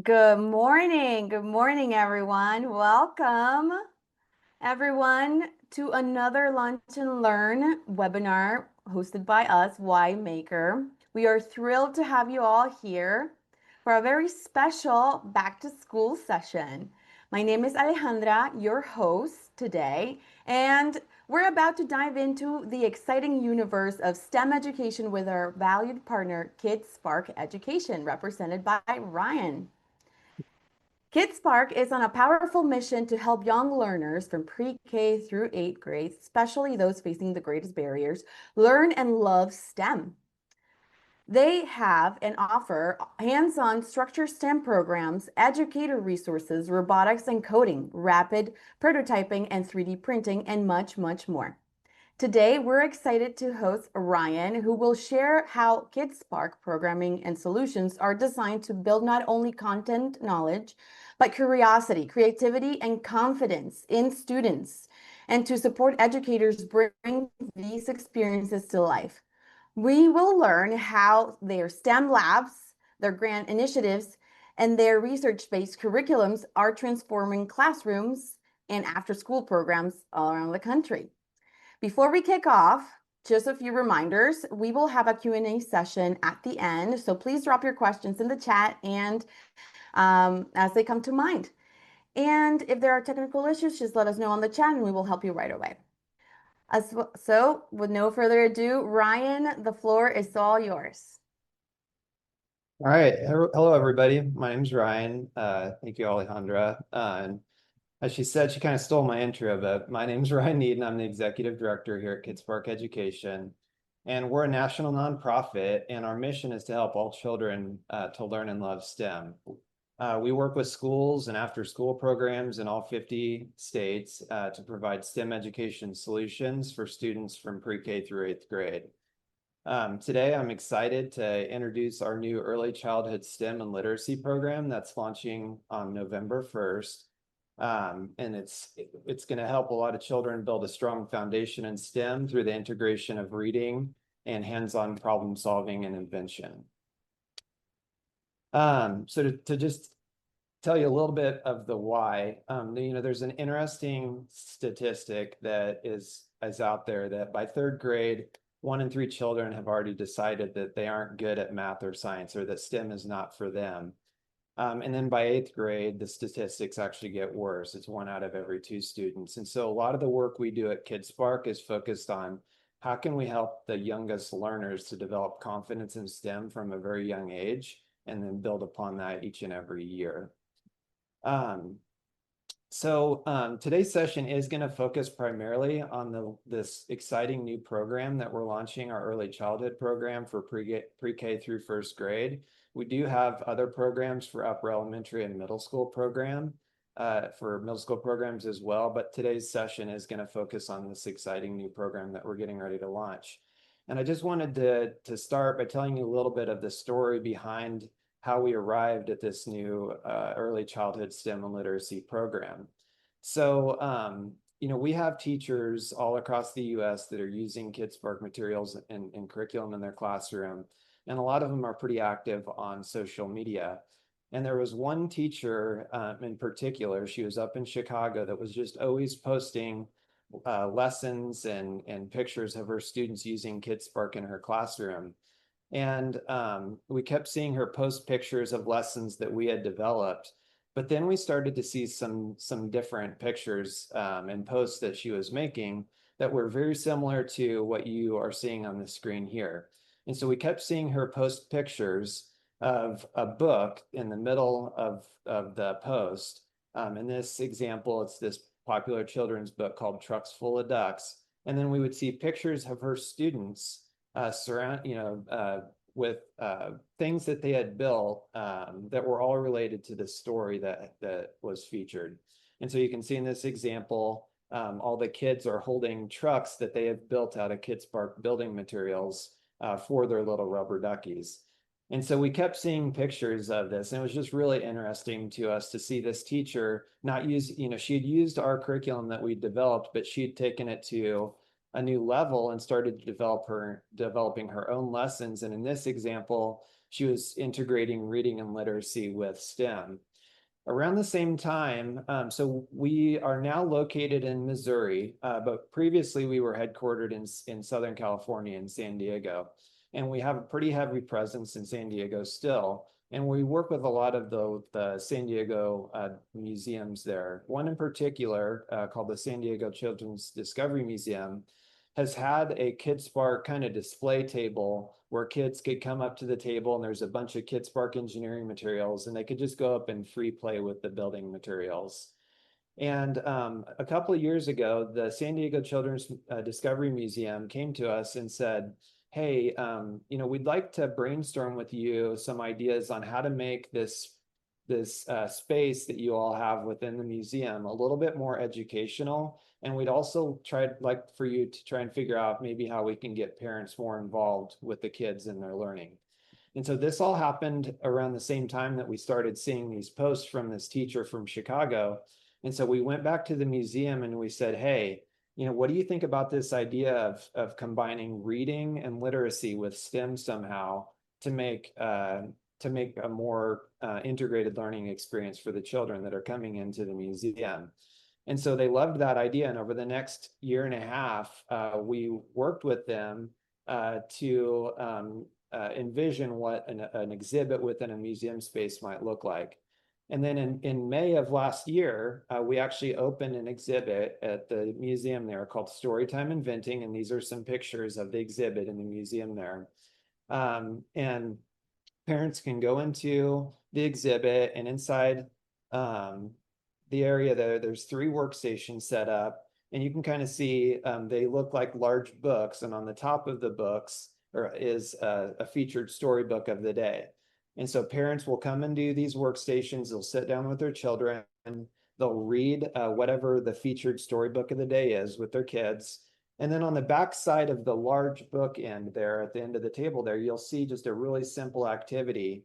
Good morning. Good morning, everyone. Welcome, everyone, to another Lunch and Learn webinar hosted by us, WhyMaker. We are thrilled to have you all here for a very special back to school session. My name is Alejandra, your host today, and we're about to dive into the exciting universe of STEM education with our valued partner, KidSpark Education, represented by Ryan. KidSpark is on a powerful mission to help young learners from pre-K through 8th grade, especially those facing the greatest barriers, learn and love STEM. They have and offer hands-on structured STEM programs, educator resources, robotics and coding, rapid prototyping and 3D printing, and much, much more. Today, we're excited to host Ryan, who will share how KidSpark programming and solutions are designed to build not only content knowledge, but curiosity, creativity, and confidence in students, and to support educators bring these experiences to life. We will learn how their STEM labs, their grant initiatives, and their research-based curriculums are transforming classrooms and after-school programs all around the country. Before we kick off, just a few reminders. We will have a Q&A session at the end, so please drop your questions in the chat and as they come to mind. And if there are technical issues, just let us know on the chat and we will help you right away. So with no further ado, Ryan, the floor is all yours. All right. Hello, everybody. My name's Ryan. Thank you, Alejandra. And as she said, she kind of stole my intro, but my name's Ryan Need, and I'm the executive director here at KidSpark Education. And we're a national nonprofit, and our mission is to help all children to learn and love STEM. We work with schools and after-school programs in all 50 states to provide STEM education solutions for students from pre-K through 8th grade. Today, I'm excited to introduce our new early childhood STEM and literacy program that's launching on November 1st. And it's going to help a lot of children build a strong foundation in STEM through the integration of reading and hands-on problem solving and invention. So to just tell you a little bit of the why, there's an interesting statistic that is out there that by 3rd grade, 1 in 3 children have already decided that they aren't good at math or science, or that STEM is not for them. And then by 8th grade, the statistics actually get worse. It's 1 out of every 2 students. And so a lot of the work we do at KidSpark is focused on how can we help the youngest learners to develop confidence in STEM from a very young age, and then build upon that each and every year. Today's session is going to focus primarily on this exciting new program that we're launching, our early childhood program for pre-K through 1st grade. We do have other programs for upper elementary and middle school programs as well, but today's session is going to focus on this exciting new program that we're getting ready to launch. And I just wanted to start by telling you a little bit of the story behind how we arrived at this new early childhood STEM and literacy program. So, we have teachers all across the US that are using KidSpark materials and curriculum in their classroom, and a lot of them are pretty active on social media. And there was one teacher in particular, she was up in Chicago, that was just always posting lessons and pictures of her students using KidSpark in her classroom. And we kept seeing her post pictures of lessons that we had developed, but then we started to see some different pictures and posts that she was making that were very similar to what you are seeing on the screen here. And so we kept seeing her post pictures of a book in the middle of the post. In this example, it's this popular children's book called Trucks Full of Ducks. And then we would see pictures of her students with things that they had built that were all related to the story that was featured. And so you can see in this example, all the kids are holding trucks that they have built out of KidSpark building materials for their little rubber duckies. And so we kept seeing pictures of this, and it was just really interesting to us to see this teacher not use, she had used our curriculum that we developed, but she had taken it to a new level and started to developing her own lessons. And in this example, she was integrating reading and literacy with STEM. Around the same time, so we are now located in Missouri, but previously we were headquartered in Southern California in San Diego. And we have a pretty heavy presence in San Diego still. And we work with a lot of the San Diego museums there. One in particular, called the San Diego Children's Discovery Museum, has had a KidSpark kind of display table where kids could come up to the table and there's a bunch of KidSpark engineering materials and they could just go up and free play with the building materials. And a couple of years ago, the San Diego Children's Discovery Museum came to us and said, hey, we'd like to brainstorm with you some ideas on how to make this space that you all have within the museum a little bit more educational. And we'd also like for you to try and figure out maybe how we can get parents more involved with the kids and their learning. And so this all happened around the same time that we started seeing these posts from this teacher from Chicago. And so we went back to the museum and we said, hey, what do you think about this idea of combining reading and literacy with STEM somehow to make a more integrated learning experience for the children that are coming into the museum? And so they loved that idea. And over the next year and a half, we worked with them to envision what an exhibit within a museum space might look like. And then in May of last year, we actually opened an exhibit at the museum there called Storytime Inventing. And these are some pictures of the exhibit in the museum there. And parents can go into the exhibit, and inside the area there's 3 workstations set up, and you can kind of see they look like large books, and on the top of the books is a featured storybook of the day. And so parents will come and do these workstations. They'll sit down with their children, they'll read whatever the featured storybook of the day is with their kids. And then on the back side of the large book end there at the end of the table there, you'll see just a really simple activity.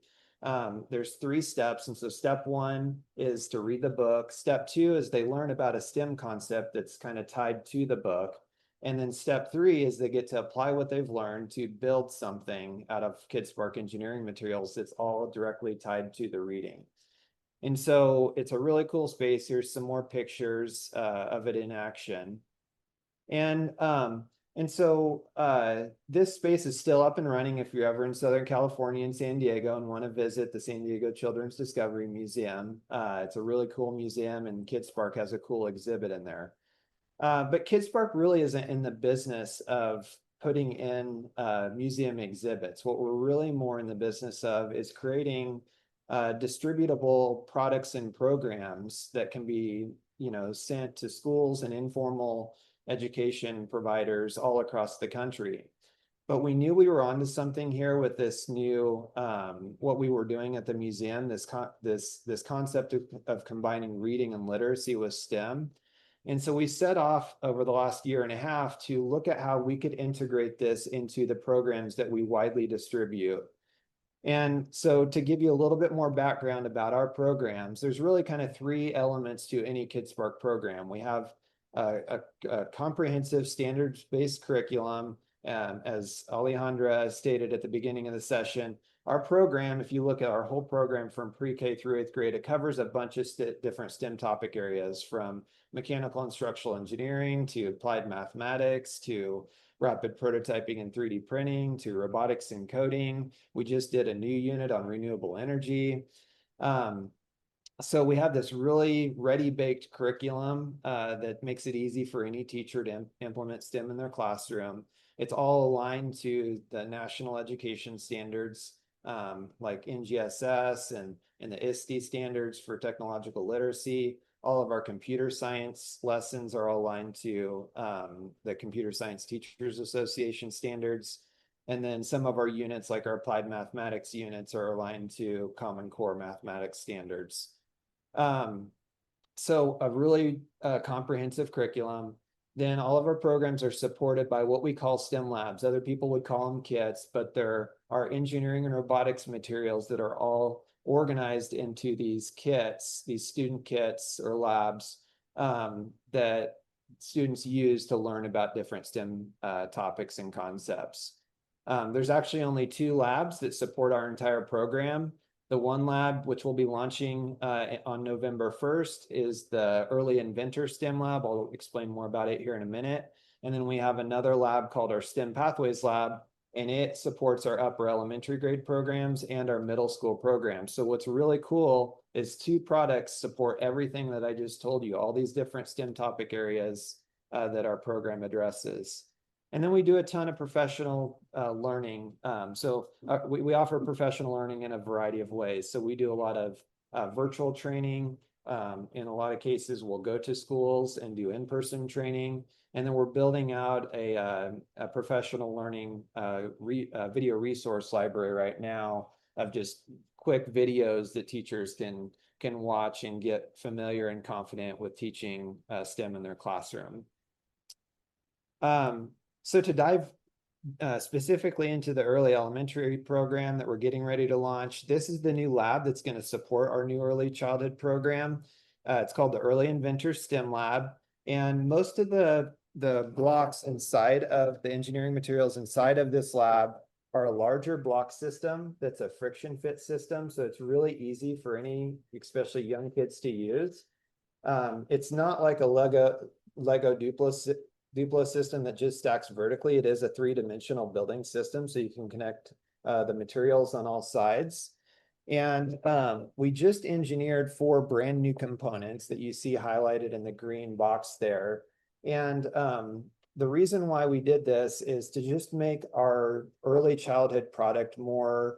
There's 3 steps. And so step 1 is to read the book. Step 2 is they learn about a STEM concept that's kind of tied to the book. And then step 3 is they get to apply what they've learned to build something out of KidSpark engineering materials that's all directly tied to the reading. And so it's a really cool space. Here's some more pictures of it in action. And so this space is still up and running if you're ever in Southern California and San Diego and want to visit the San Diego Children's Discovery Museum. It's a really cool museum, and KidSpark has a cool exhibit in there. But KidSpark really isn't in the business of putting in museum exhibits. What we're really more in the business of is creating distributable products and programs that can be, sent to schools and informal education providers all across the country. But we knew we were onto something here with this new, what we were doing at the museum, this concept of combining reading and literacy with STEM. And so we set off over the last year and a half to look at how we could integrate this into the programs that we widely distribute. And so to give you a little bit more background about our programs, there's really kind of 3 elements to any KidSpark program. We have a comprehensive standards-based curriculum. As Alejandra stated at the beginning of the session, our program, if you look at our whole program from pre-K through 8th grade, it covers a bunch of different STEM topic areas, from mechanical and structural engineering to applied mathematics to rapid prototyping and 3D printing to robotics and coding. We just did a new unit on renewable energy. So we have this really ready-baked curriculum that makes it easy for any teacher to implement STEM in their classroom. It's all aligned to the national education standards like NGSS and the ISTE standards for technological literacy. All of our computer science lessons are aligned to the Computer Science Teachers Association standards. And then some of our units, like our applied mathematics units, are aligned to Common Core mathematics standards. So a really comprehensive curriculum. Then all of our programs are supported by what we call STEM labs. Other people would call them kits, but there are engineering and robotics materials that are all organized into these kits, these student kits or labs that students use to learn about different STEM topics and concepts. There's actually only 2 labs that support our entire program. The one lab, which we'll be launching on November 1st, is the Early Inventor STEM Lab. I'll explain more about it here in a minute. And then we have another lab called our STEM Pathways Lab, and it supports our upper elementary grade programs and our middle school programs. So what's really cool is 2 products support everything that I just told you, all these different STEM topic areas that our program addresses. And then we do a ton of professional learning. We offer professional learning in a variety of ways. So we do a lot of virtual training. In a lot of cases, we'll go to schools and do in-person training. And then we're building out a professional learning video resource library right now of just quick videos that teachers can watch and get familiar and confident with teaching STEM in their classroom. So to dive specifically into the early elementary program that we're getting ready to launch, this is the new lab that's going to support our new early childhood program. It's called the Early Inventor STEM Lab. And most of the blocks inside of the engineering materials inside of this lab are a larger block system that's a friction fit system. So it's really easy for any, especially young kids, to use. It's not like a Lego Duplo system that just stacks vertically. It is a 3-dimensional building system, so you can connect the materials on all sides. And we just engineered 4 brand new components that you see highlighted in the green box there. And the reason why we did this is to just make our early childhood product more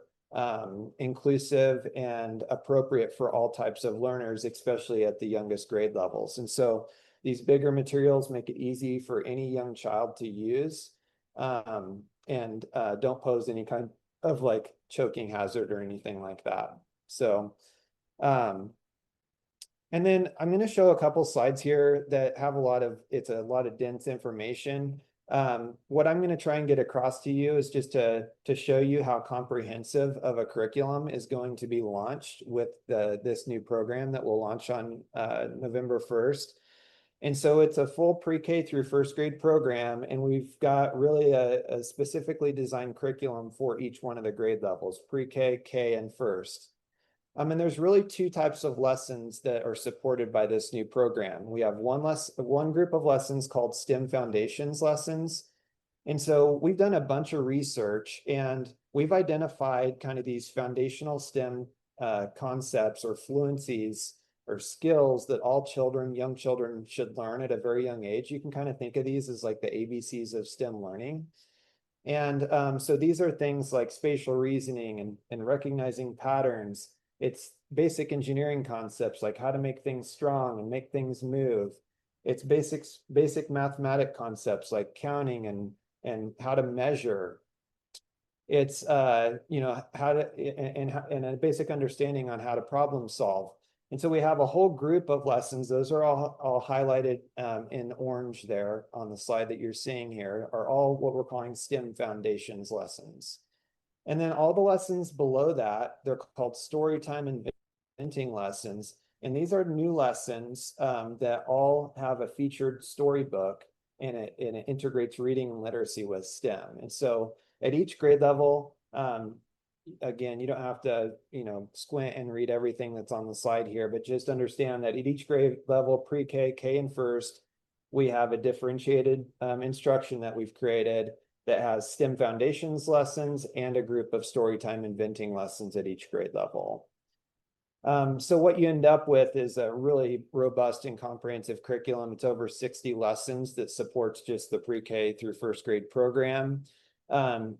inclusive and appropriate for all types of learners, especially at the youngest grade levels. And so these bigger materials make it easy for any young child to use and don't pose any kind of like choking hazard or anything like that. So, and then I'm going to show a couple slides here that have a lot of dense information. What I'm going to try and get across to you is just to show you how comprehensive of a curriculum is going to be launched with this new program that we'll launch on November 1st. And so it's a full pre-K through first grade program, and we've got really a specifically designed curriculum for each one of the grade levels, pre-K, K, and first. And there's really 2 types of lessons that are supported by this new program. We have one group of lessons called STEM Foundations lessons. And so we've done a bunch of research, and we've identified kind of these foundational STEM concepts or fluencies or skills that all young children should learn at a very young age. You can kind of think of these as like the ABCs of STEM learning. And so these are things like spatial reasoning and recognizing patterns. It's basic engineering concepts like how to make things strong and make things move. It's basic mathematic concepts like counting and how to measure. It's how to and a basic understanding on how to problem solve. And so we have a whole group of lessons. Those are all highlighted in orange there on the slide that you're seeing here, are all what we're calling STEM Foundations lessons. And then all the lessons below that, they're called Storytime Inventing lessons. And these are new lessons that all have a featured storybook, and it integrates reading and literacy with STEM. And so at each grade level, again, you don't have to, squint and read everything that's on the slide here, but just understand that at each grade level, pre-K, K, and first, we have a differentiated instruction that we've created that has STEM Foundations lessons and a group of Storytime Inventing lessons at each grade level. So what you end up with is a really robust and comprehensive curriculum. It's over 60 lessons that supports just the pre-K through first grade program.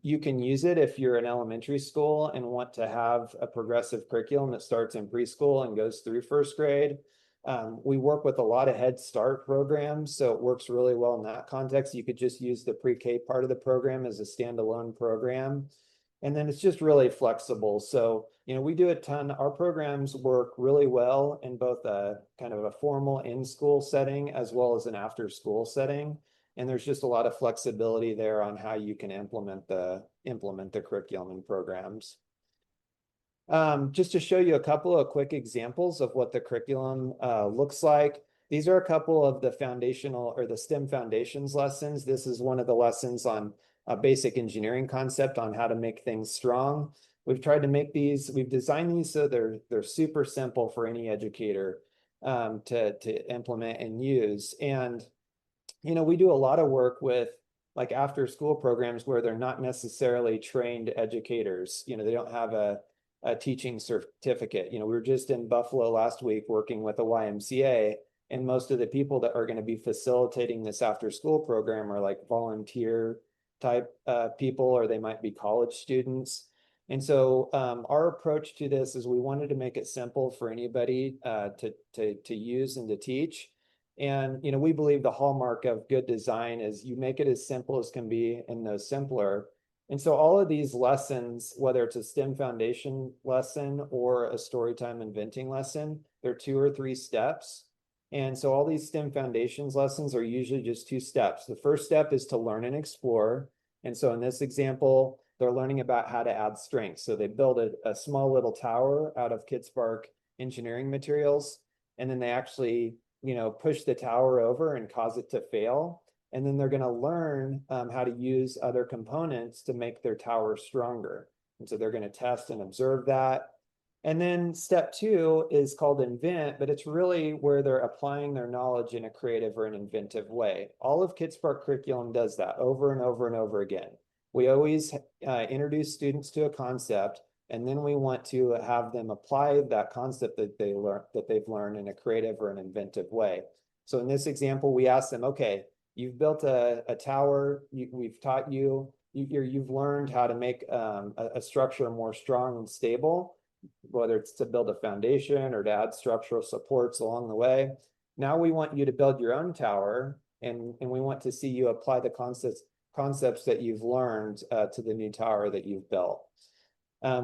You can use it if you're in elementary school and want to have a progressive curriculum that starts in preschool and goes through first grade. We work with a lot of Head Start programs, so it works really well in that context. You could just use the pre-K part of the program as a standalone program. And then it's just really flexible. So, we do a ton. Our programs work really well in both a kind of a formal in-school setting as well as an after-school setting. And there's just a lot of flexibility there on how you can implement the curriculum and programs. Just to show you a couple of quick examples of what the curriculum looks like. these are a couple of the foundational or the STEM foundations lessons. This is one of the lessons on a basic engineering concept on how to make things strong. We've tried to make these, we've designed these so they're super simple for any educator to implement and use. And we do a lot of work with like after school programs where they're not necessarily trained educators. They don't have a teaching certificate. We were just in Buffalo last week working with a YMCA, and most of the people that are going to be facilitating this after school program are like volunteer type people, or they might be college students. And so our approach to this is we wanted to make it simple for anybody to use and to teach. And we believe the hallmark of good design is you make it as simple as can be and no simpler. And so all of these lessons, whether it's a STEM foundation lesson or a storytime inventing lesson, they're 2 or 3 steps. And so all these STEM foundations lessons are usually just 2 steps. The first step is to learn and explore. And so in this example, they're learning about how to add strength. So they build a small little tower out of Kitspark engineering materials, and then they actually push the tower over and cause it to fail. And then they're going to learn how to use other components to make their tower stronger. And so they're going to test and observe that. And then step 2 is called invent, but it's really where they're applying their knowledge in a creative or an inventive way. All of Kitspark curriculum does that over and over and over again. We always introduce students to a concept, and then we want to have them apply that concept that they've learned in a creative or an inventive way. So in this example, we ask them, okay, you've built a tower, we've taught you've learned how to make a structure more strong and stable, whether it's to build a foundation or to add structural supports along the way. Now we want you to build your own tower, and we want to see you apply the concepts that you've learned to the new tower that you've built.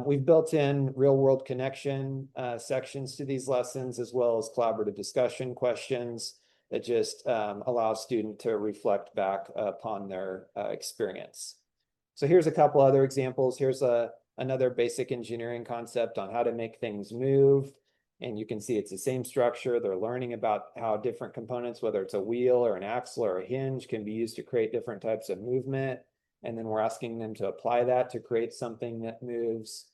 We've built in real world connection sections to these lessons, as well as collaborative discussion questions that just allow a student to reflect back upon their experience. So here's a couple other examples. Here's another basic engineering concept on how to make things move. And you can see it's the same structure. They're learning about how different components, whether it's a wheel or an axle or a hinge, can be used to create different types of movement. And then we're asking them to apply that to create something that moves.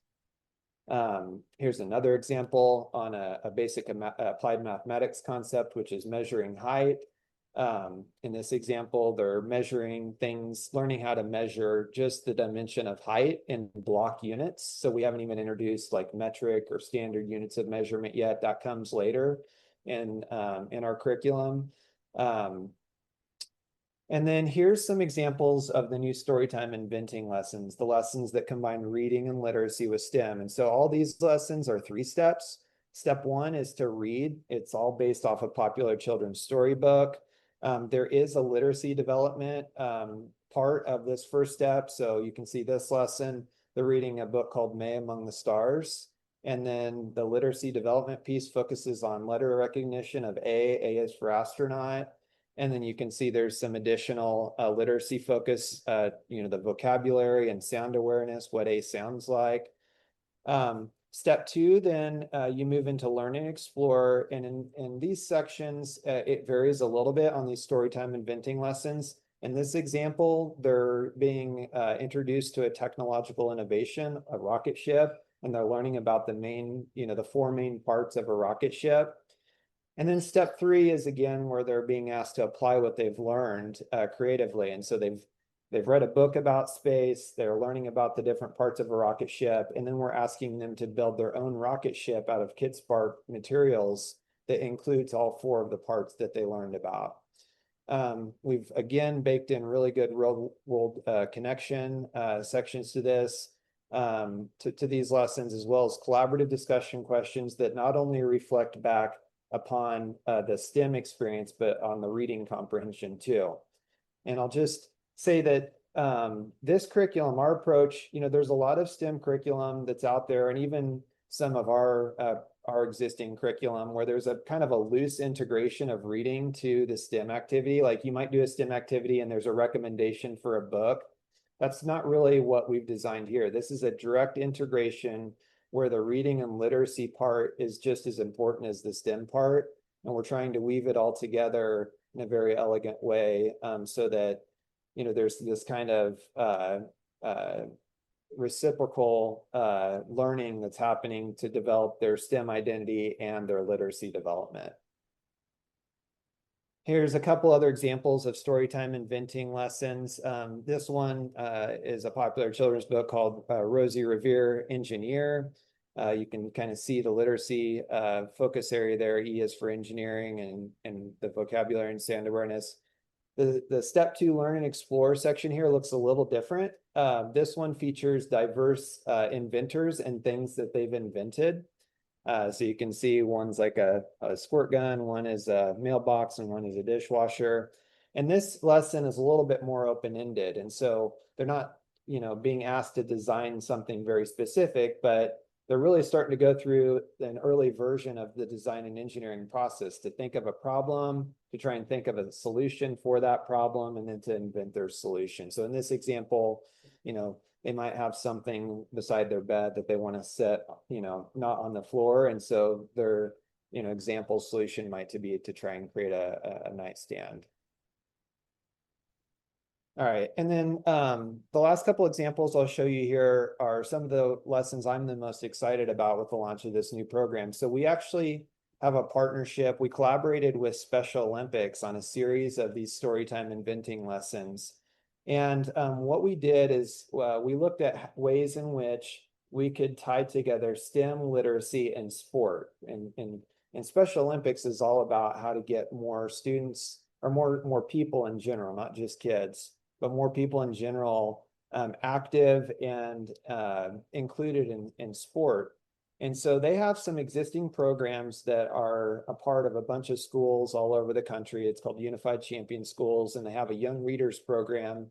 Here's another example on a basic applied mathematics concept, which is measuring height. In this example, they're measuring things, learning how to measure just the dimension of height in block units. So we haven't even introduced like metric or standard units of measurement yet. That comes later in our curriculum. And then here's some examples of the new Storytime Inventing lessons, the lessons that combine reading and literacy with STEM. And so all these lessons are 3 steps. Step 1 is to read. It's all based off a popular children's storybook. There is a literacy development part of this first step. So you can see this lesson, they're reading a book called May Among the Stars. And then the literacy development piece focuses on letter recognition of A. A is for astronaut. And then you can see there's some additional literacy focus, the vocabulary and sound awareness, what A sounds like. Step 2, then you move into learn and explore. And in these sections, it varies a little bit on these storytime inventing lessons. In this example, they're being introduced to a technological innovation, a rocket ship, and they're learning about the 4 main parts of a rocket ship. And then step 3 is again where they're being asked to apply what they've learned creatively. And so they've read a book about space, they're learning about the different parts of a rocket ship, and then we're asking them to build their own rocket ship out of Kitspark materials that includes all 4 of the parts that they learned about. We've again baked in really good real world connection sections to this, to these lessons, as well as collaborative discussion questions that not only reflect back upon the STEM experience, but on the reading comprehension too. And I'll just say that this curriculum, our approach, there's a lot of STEM curriculum that's out there, and even some of our existing curriculum where there's a kind of a loose integration of reading to the STEM activity. Like you might do a STEM activity and there's a recommendation for a book. That's not really what we've designed here. This is a direct integration where the reading and literacy part is just as important as the STEM part. and we're trying to weave it all together in a very elegant way, so that, there's this kind of uh, reciprocal learning that's happening to develop their STEM identity and their literacy development. Here's a couple other examples of storytime inventing lessons. This one is a popular children's book called Rosie Revere Engineer. You can kind of see the literacy focus area there. E is for engineering, and the vocabulary and sound awareness. The step 2 learn and explore section here looks a little different. This one features diverse inventors and things that they've invented. So you can see one's like a squirt gun, one is a mailbox, and one is a dishwasher. And this lesson is a little bit more open-ended. And so they're not, being asked to design something very specific, but they're really starting to go through an early version of the design and engineering process to think of a problem, to try and think of a solution for that problem, and then to invent their solution. So in this example, they might have something beside their bed that they want to set, not on the floor. And so their, example solution might be to try and create a nightstand. All right, and then the last couple examples I'll show you here are some of the lessons I'm the most excited about with the launch of this new program. So we actually have a partnership. We collaborated with Special Olympics on a series of these storytime inventing lessons. And what we did is we looked at ways in which we could tie together STEM, literacy, and sport. And Special Olympics is all about how to get more students, or more people in general, not just kids, but more people in general active and included in sport. And so they have some existing programs that are a part of a bunch of schools all over the country. It's called Unified Champion Schools, and they have a young readers program.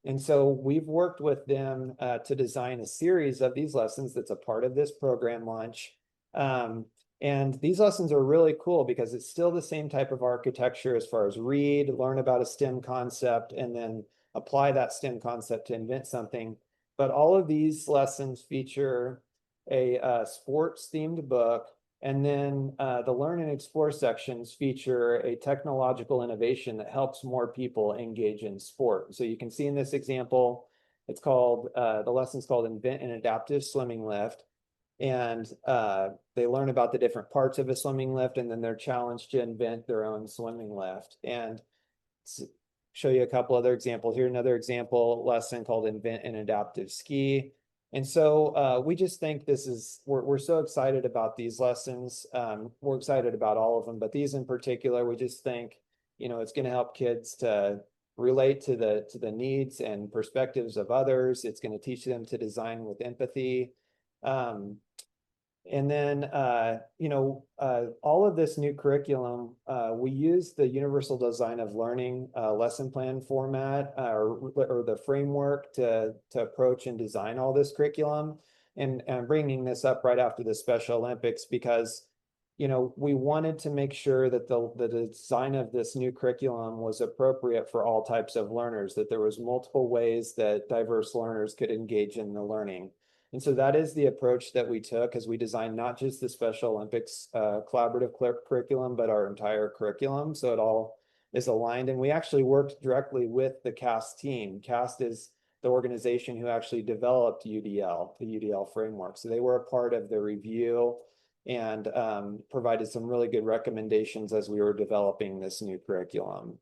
And so we've worked with them to design a series of these lessons that's a part of this program launch. And these lessons are really cool because it's still the same type of architecture as far as read, learn about a STEM concept, and then apply that STEM concept to invent something. But all of these lessons feature a sports themed book. And then the learn and explore sections feature a technological innovation that helps more people engage in sport. So you can see in this example, it's called, the lesson's called Invent an Adaptive Swimming Lift. And they learn about the different parts of a swimming lift, and then they're challenged to invent their own swimming lift. And show you a couple other examples. Here, another example lesson called Invent an Adaptive Ski. And so we just think we're so excited about these lessons. We're excited about all of them, but these in particular, we just think, it's going to help kids to relate to the needs and perspectives of others. It's going to teach them to design with empathy. And then, all of this new curriculum, we use the Universal Design of Learning lesson plan format or the framework to approach and design all this curriculum. And bringing this up right after the Special Olympics because, we wanted to make sure that the design of this new curriculum was appropriate for all types of learners, that there was multiple ways that diverse learners could engage in the learning. And so that is the approach that we took as we designed not just the Special Olympics collaborative curriculum, but our entire curriculum. So it all is aligned. And we actually worked directly with the CAST team. CAST is the organization who actually developed UDL, the UDL framework. So they were a part of the review and provided some really good recommendations as we were developing this new curriculum.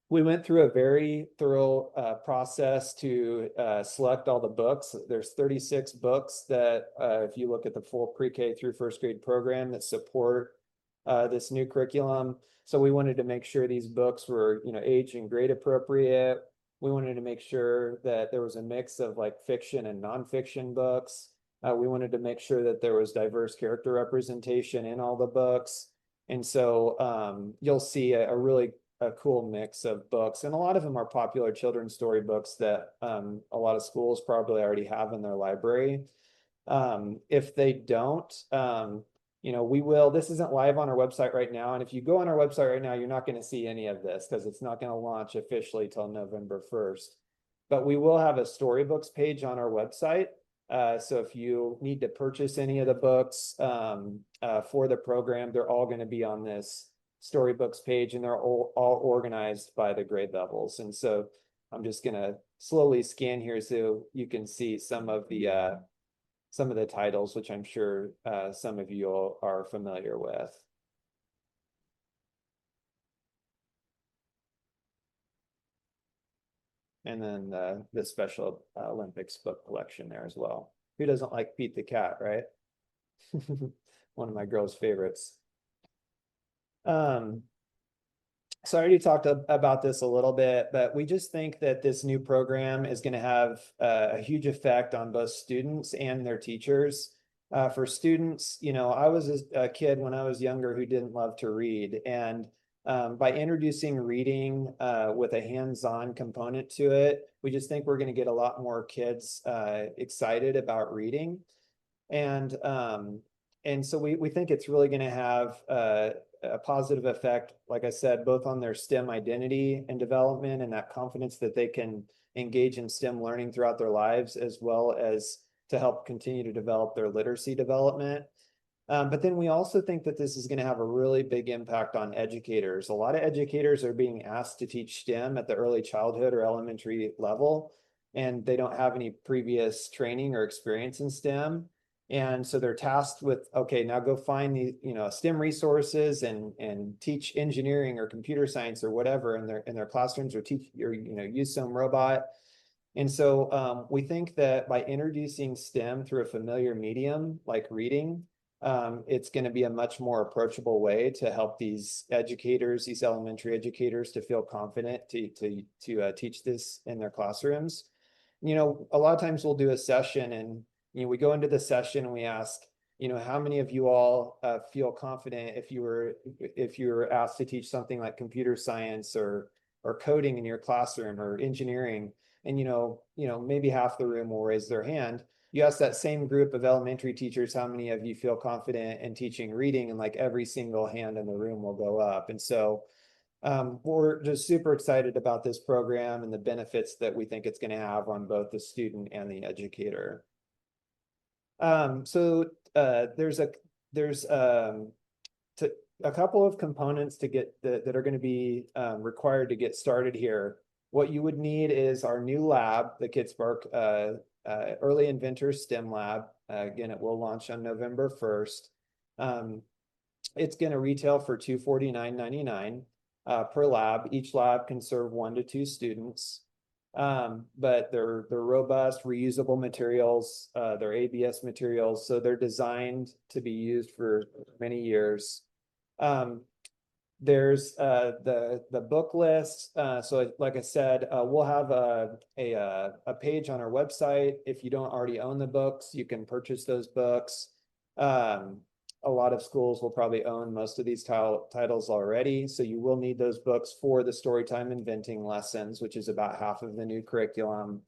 We went through a very thorough process to select all the books. There's 36 books that, if you look at the full pre-K through first grade program, that support this new curriculum. So we wanted to make sure these books were, age and grade appropriate. We wanted to make sure that there was a mix of like fiction and nonfiction books. We wanted to make sure that there was diverse character representation in all the books. And so you'll see a really cool mix of books, and a lot of them are popular children's story books that a lot of schools probably already have in their library. If they don't, we will. This isn't live on our website right now, and if you go on our website right now, you're not going to see any of this because it's not going to launch officially till November 1st. But we will have a storybooks page on our website, So if you need to purchase any of the books for the program, they're all going to be on this storybooks page, and they're all organized by the grade levels. And so I'm just going to slowly scan here so you can see some of the titles, which I'm sure some of you are familiar with. And then the Special Olympics book collection there as well. Who doesn't like Pete the Cat, right? One of my girls' favorites. So I already talked about this a little bit, but we just think that this new program is going to have a huge effect on both students and their teachers. For students, I was a kid when I was younger who didn't love to read. And by introducing reading with a hands-on component to it, we just think we're going to get a lot more kids excited about reading. And so we think it's really going to have a positive effect, like I said, both on their STEM identity and development and that confidence that they can engage in STEM learning throughout their lives, as well as to help continue to develop their literacy development. But then we also think that this is going to have a really big impact on educators. A lot of educators are being asked to teach STEM at the early childhood or elementary level, and they don't have any previous training or experience in STEM. And so they're tasked with, okay, now go find the STEM resources and teach engineering or computer science or whatever in their classrooms, or teach or use some robot. And so we think that by introducing STEM through a familiar medium like reading, it's going to be a much more approachable way to help these educators, these elementary educators, to feel confident to teach this in their classrooms. A lot of times we'll do a session, and we go into the session and we ask, how many of you all feel confident if you were asked to teach something like computer science or coding in your classroom, or engineering, and maybe half the room will raise their hand. You ask that same group of elementary teachers, how many of you feel confident in teaching reading, and like every single hand in the room will go up. And so we're just super excited about this program and the benefits that we think it's going to have on both the student and the educator. So there's a couple of components to get that are going to be required to get started here. What you would need is our new lab, the KidSpark Early Inventor STEM Lab. Again, it will launch on November 1st. It's going to retail for $249.99 per lab. Each lab can serve 1 to 2 students. But they're robust, reusable materials. They're ABS materials, so they're designed to be used for many years. There's the book list. So like I said, we'll have a page on our website. If you don't already own the books, you can purchase those books. A lot of schools will probably own most of these titles already, so you will need those books for the Storytime Inventing lessons, which is about half of the new curriculum.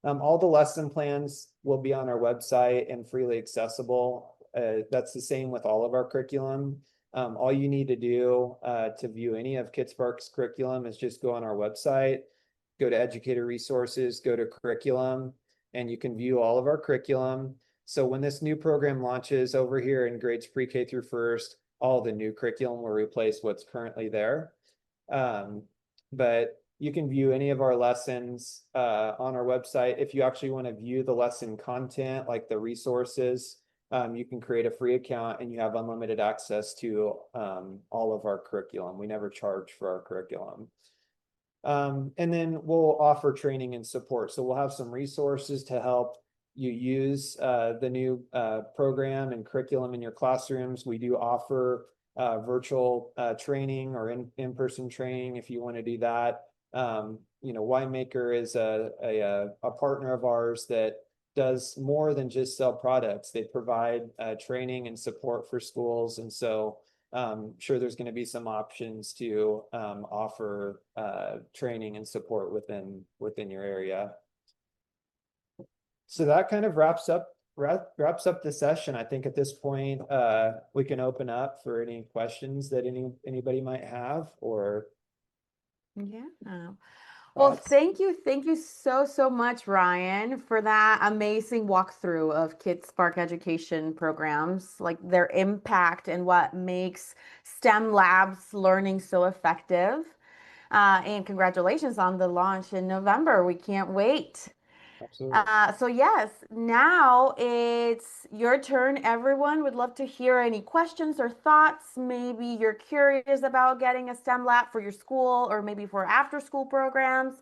All the lesson plans will be on our website and freely accessible. That's the same with all of our curriculum. All you need to do to view any of KidSpark's curriculum is just go on our website, go to Educator Resources, go to Curriculum, and you can view all of our curriculum. So when this new program launches over here in grades pre-K through first, all the new curriculum will replace what's currently there. But you can view any of our lessons on our website. If you actually want to view the lesson content, like the resources, you can create a free account and you have unlimited access to all of our curriculum. We never charge for our curriculum. And then we'll offer training and support. So we'll have some resources to help you use the new program and curriculum in your classrooms. We do offer virtual training or in-person training if you want to do that. WhyMaker is a partner of ours that does more than just sell products. They provide training and support for schools. And so sure, there's going to be some options to offer training and support within your area. So that kind of wraps up the session. I think at this point we can open up for any questions that anybody might have. Or Yeah. Well, thoughts? thank you. Thank you so, so much, Ryan, for that amazing walkthrough of Kids Spark education programs, like their impact and what makes STEM labs learning so effective. And congratulations on the launch in November. We can't wait. Absolutely. So yes, now it's your turn. Everyone would love to hear any questions or thoughts. Maybe you're curious about getting a STEM lab for your school or maybe for after school programs.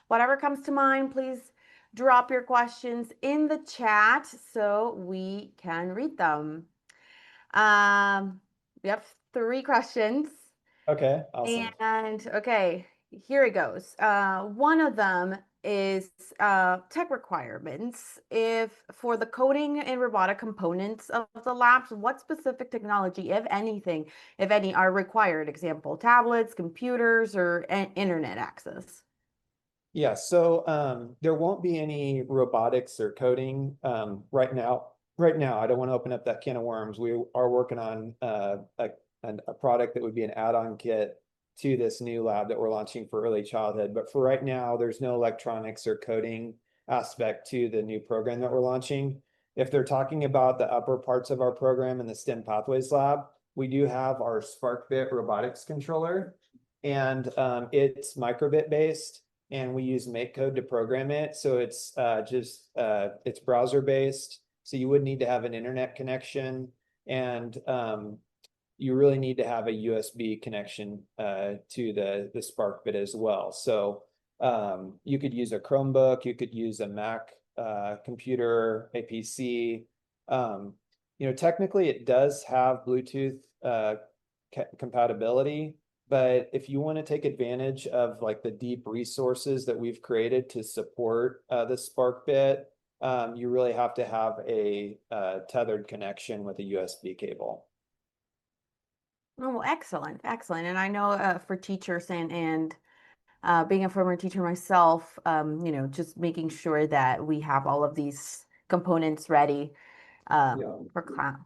Whatever comes to mind, please drop your questions in the chat so we can read them. We have three questions. Okay, awesome. And okay, here it goes. One of them is tech requirements. If for the coding and robotic components of the labs, what specific technology, if anything, if any, are required? Example, tablets, computers, or internet access. Yeah, so there won't be any robotics or coding right now. Right now, I don't want to open up that can of worms. We are working on a product that would be an add-on kit to this new lab that we're launching for early childhood. But for right now, there's no electronics or coding aspect to the new program that we're launching. If they're talking about the upper parts of our program in the STEM Pathways Lab, we do have our SparkBit robotics controller, and it's microbit based, and we use MakeCode to program it. So it's it's browser based. So you would need to have an internet connection, and you really need to have a USB connection to the SparkBit as well. So you could use a Chromebook, you could use a Mac computer, a PC. Technically it does have Bluetooth compatibility, but if you want to take advantage of like the deep resources that we've created to support the SparkBit, you really have to have a tethered connection with a USB cable. Oh, excellent, excellent. And I know for teachers and being a former teacher myself, just making sure that we have all of these components ready Yeah. for class.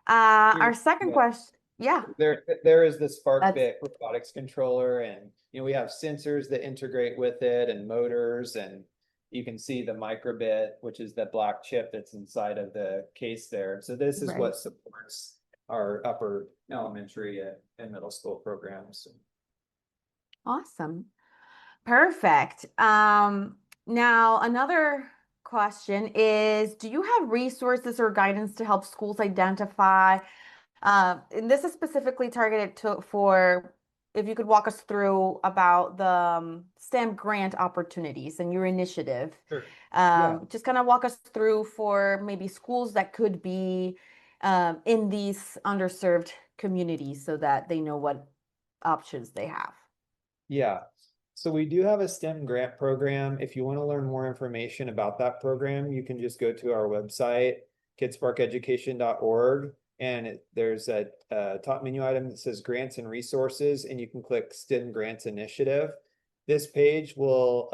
Here, Our second yeah. question, yeah, There is the that's SparkBit robotics controller, and we have sensors that integrate with it and motors, and you can see the microbit, which is the black chip that's inside of the case there. So this is right. what supports our upper elementary and middle school programs. Awesome. Perfect. Now another question is, do you have resources or guidance to help schools identify and this is specifically targeted for if you could walk us through about the STEM grant opportunities and your initiative. Sure. Yeah. Just kind of walk us through for maybe schools that could be in these underserved communities so that they know what options they have. Yeah. So we do have a STEM grant program. If you want to learn more information about that program, you can just go to our website, kidsparkeducation.org, and there's a top menu item that says grants and resources, and you can click STEM grants initiative. This page will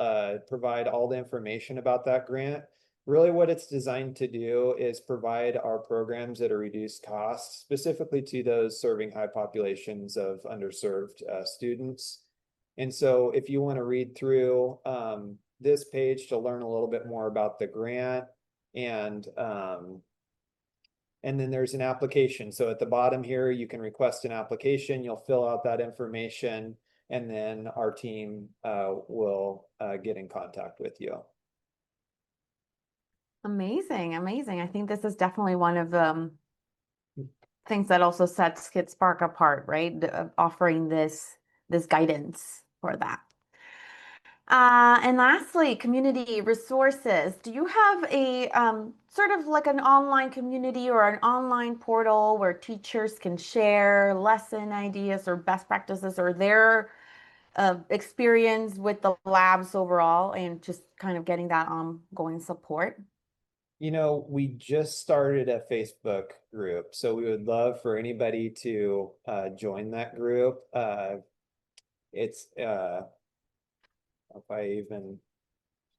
provide all the information about that grant. Really what it's designed to do is provide our programs at a reduced cost, specifically to those serving high populations of underserved students. And so if you want to read through this page to learn a little bit more about the grant, and and then there's an application. So at the bottom here, you can request an application. You'll fill out that information, and then our team will get in contact with you. Amazing, amazing. I think this is definitely one of the things that also sets Kid Spark apart, right? Offering this guidance for that. And lastly, community resources. Do you have a sort of like an online community or an online portal where teachers can share lesson ideas or best practices or their experience with the labs overall and just kind of getting that ongoing support? We just started a Facebook group, so we would love for anybody to join that group. It's if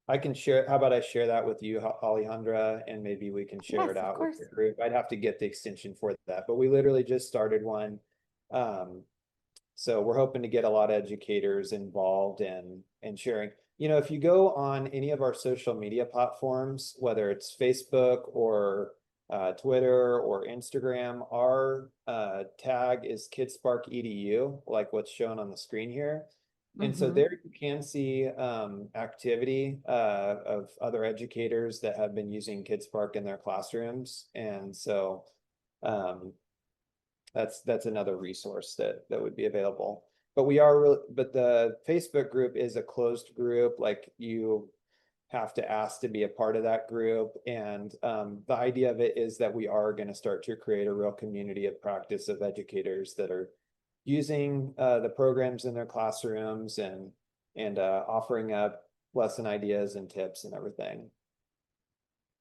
I can share. How about I share that with you, Alejandra, and maybe we can share Yes, it of out with course. the group. I'd have to get the extension for that, but we literally just started one. Um, So we're hoping to get a lot of educators involved and sharing. If you go on any of our social media platforms, whether it's Facebook or Twitter or Instagram, our tag is KidSpark EDU, like what's shown on the screen here. And so Hmm. there you can see activity of other educators that have been using KidSpark in their classrooms. And so um, that's another resource that would be available. But the Facebook group is a closed group. Like you have to ask to be a part of that group. And the idea of it is that we are going to start to create a real community of practice of educators that are using the programs in their classrooms and offering up lesson ideas and tips and everything.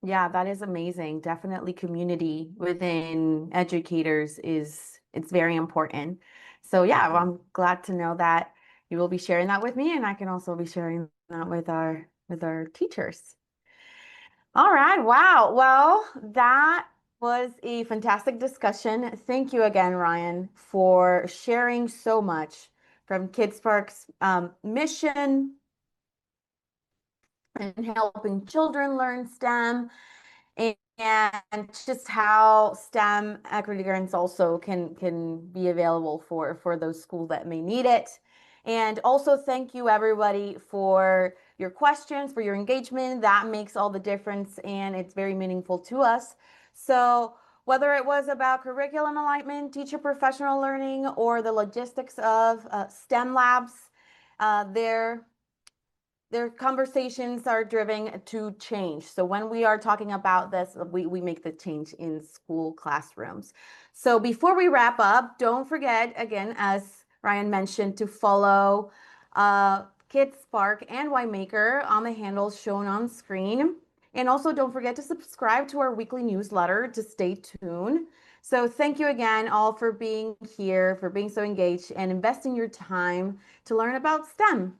Yeah, that is amazing. Definitely community within educators is it's very important. So yeah, well, Mhm. I'm glad to know that you will be sharing that with me and I can also be sharing that with our teachers. All right. Wow. Well, that was a fantastic discussion. Thank you again, Ryan, for sharing so much from KidsPark's mission and helping children learn STEM and just how STEM equity grants also can be available for those schools that may need it. And also thank you everybody for your questions, for your engagement. That makes all the difference and it's very meaningful to us. So whether it was about curriculum alignment, teacher professional learning, or the logistics of STEM labs, there their conversations are driven to change. So when we are talking about this, we make the change in school classrooms. So before we wrap up, don't forget, again, as Ryan mentioned, to follow Kids Spark and WhyMaker on the handles shown on screen. And also don't forget to subscribe to our weekly newsletter to stay tuned. So thank you again all for being here, for being so engaged and investing your time to learn about STEM.